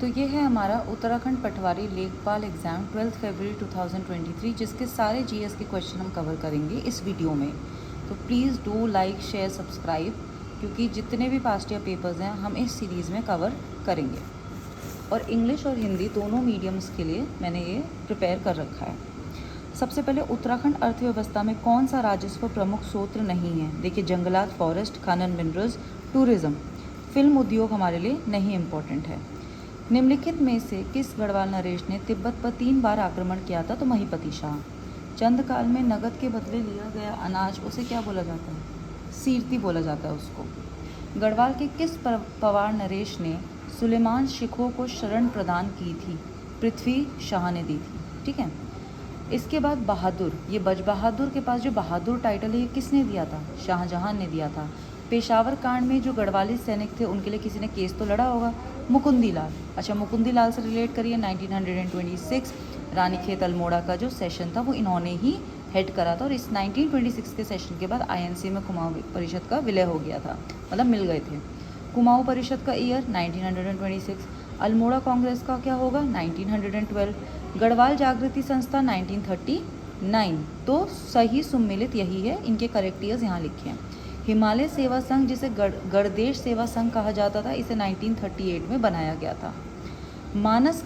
तो ये है हमारा उत्तराखंड पटवारी लेखपाल एग्ज़ाम 12 फरवरी 2023, जिसके सारे जीएस के क्वेश्चन हम कवर करेंगे इस वीडियो में। तो please do like share subscribe, क्योंकि जितने भी पास्ट ईयर पेपर्स हैं हम इस सीरीज़ में कवर करेंगे। और इंग्लिश और हिंदी दोनों मीडियम्स के लिए मैंने ये प्रिपेयर कर रखा है। सबसे पहले उत्तराखंड अर्थव्यवस्था में कौन सा राजस्व प्रमुख स्रोत नहीं है? देखिए, जंगलात, फॉरेस्ट, खनन, मिनरल्स, टूरिज़्म। फिल्म उद्योग हमारे लिए नहीं इम्पोर्टेंट है। निम्नलिखित में से किस गढ़वाल नरेश ने तिब्बत पर 3 बार आक्रमण किया था? तो महीपति शाह। चंद काल में नगद के बदले लिया गया अनाज, उसे क्या बोला जाता है? सीरती बोला जाता है उसको। गढ़वाल के किस पवार नरेश ने सुलेमान शिखों को शरण प्रदान की थी? पृथ्वी शाह ने दी थी। ठीक है। इसके बाद बहादुर, ये बज बहादुर के पास जो बहादुर टाइटल है ये किसने दिया था? शाहजहां ने दिया था। पेशावर कांड में जो गढ़वाली सैनिक थे उनके लिए किसी ने केस तो लड़ा होगा, मुकुंदी लाल। अच्छा, मुकुंदी लाल से रिलेट करिए। 1926 रानीखेत अल्मोड़ा का जो सेशन था वो इन्होंने ही हेड करा था, और इस 1926 के सेशन के बाद आईएनसी में कुमाऊं परिषद का विलय हो गया था, मतलब मिल गए थे। कुमाऊं परिषद का ईयर 1926। अल्मोड़ा कांग्रेस का क्या होगा? 1912। गढ़वाल जागृति संस्था 1939। तो सही सुम्मिलित यही है, इनके करेक्ट ईयर्स यहाँ लिखे हैं। हिमालय सेवा संघ, जिसे गणदेश सेवा संघ कहा जाता था, इसे 1938 में बनाया गया था। मानस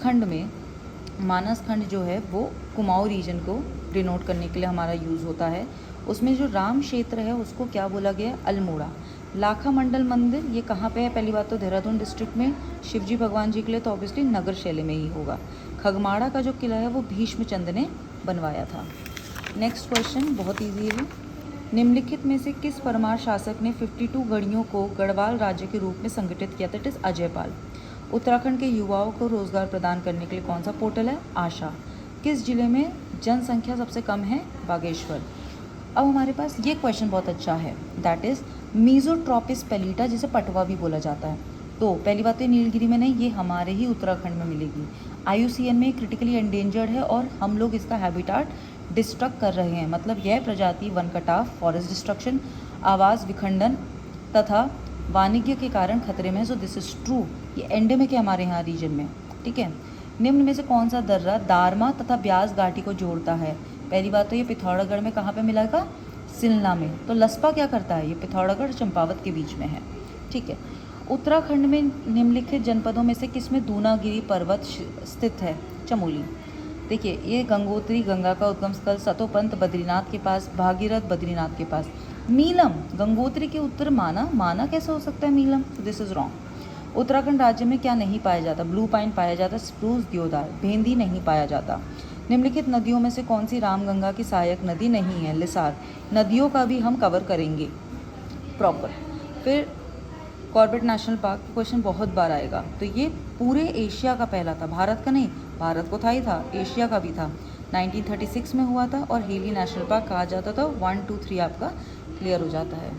खंड जो है वो कुमाऊं रीजन को डिनोट करने के लिए हमारा यूज़ होता है। उसमें जो राम क्षेत्र है उसको क्या बोला गया? अल्मोड़ा। लाखा मंडल मंदिर ये कहाँ पे है? पहली बात तो देहरादून डिस्ट्रिक्ट में। शिवजी भगवान जी के लिए तो ऑब्वियसली नगर शैली में ही होगा। खगमाड़ा का जो किला है वो भीष्मचंद ने बनवाया था। नेक्स्ट क्वेश्चन बहुत ईजी है। निम्नलिखित में से किस परमार शासक ने 52 गढ़ियों को गढ़वाल राज्य के रूप में संगठित किया था? It is Ajaypal. उत्तराखंड के युवाओं को रोजगार प्रदान करने के लिए कौन सा पोर्टल है? आशा। किस जिले में जनसंख्या सबसे कम है? बागेश्वर। अब हमारे पास ये क्वेश्चन बहुत अच्छा है, दैट इज़ मीजोट्रॉपिस पेलिटा, जिसे पटवा भी बोला जाता है। तो पहली बात तो नीलगिरी में नहीं, ये हमारे ही उत्तराखंड में मिलेगी। IUCN में क्रिटिकली एंडेंजर्ड है और हम लोग इसका हैबिटाट डिस्ट्रक्ट कर रहे हैं, मतलब यह प्रजाति वन कटाव, फॉरेस्ट डिस्ट्रक्शन, आवास विखंडन तथा वाणिज्य के कारण खतरे में है। सो दिस इज ट्रू, ये एंडेमिक है हमारे यहाँ रीजन में। ठीक है। निम्न में से कौन सा दर्रा दारमा तथा ब्यास घाटी को जोड़ता है? पहली बात तो ये पिथौरागढ़ में कहाँ पे मिलेगा? सिलना में। तो लस्पा क्या करता है? ये पिथौरागढ़ और चंपावत के बीच में है। ठीक है। उत्तराखंड में निम्नलिखित जनपदों में से किसमें दूनागिरी पर्वत स्थित है? चमोली। देखिए, ये गंगोत्री गंगा का उद्गम स्थल, सतोपंथ बद्रीनाथ के पास, भागीरथ बद्रीनाथ के पास। मीलम गंगोत्री के उत्तर माना कैसे हो सकता है Meelam? This is wrong. Uttarakhand राज्य में क्या नहीं पाया जाता? ब्लू पाइन पाया जाता, स्प्रूस, देवदार। भेंदी नहीं पाया जाता। निम्नलिखित नदियों में से कौन सी रामगंगा की सहायक नदी नहीं है? लिसार। नदियों का भी हम कवर करेंगे प्रॉपर। फिर कॉर्बेट नेशनल पार्क क्वेश्चन बहुत बार आएगा। तो ये पूरे एशिया का पहला था, भारत का नहीं। भारत को था ही था, एशिया का भी था। 1936 में हुआ था, और हेली नेशनल पार्क कहा जाता था। 1 2 3 आपका क्लियर हो जाता है।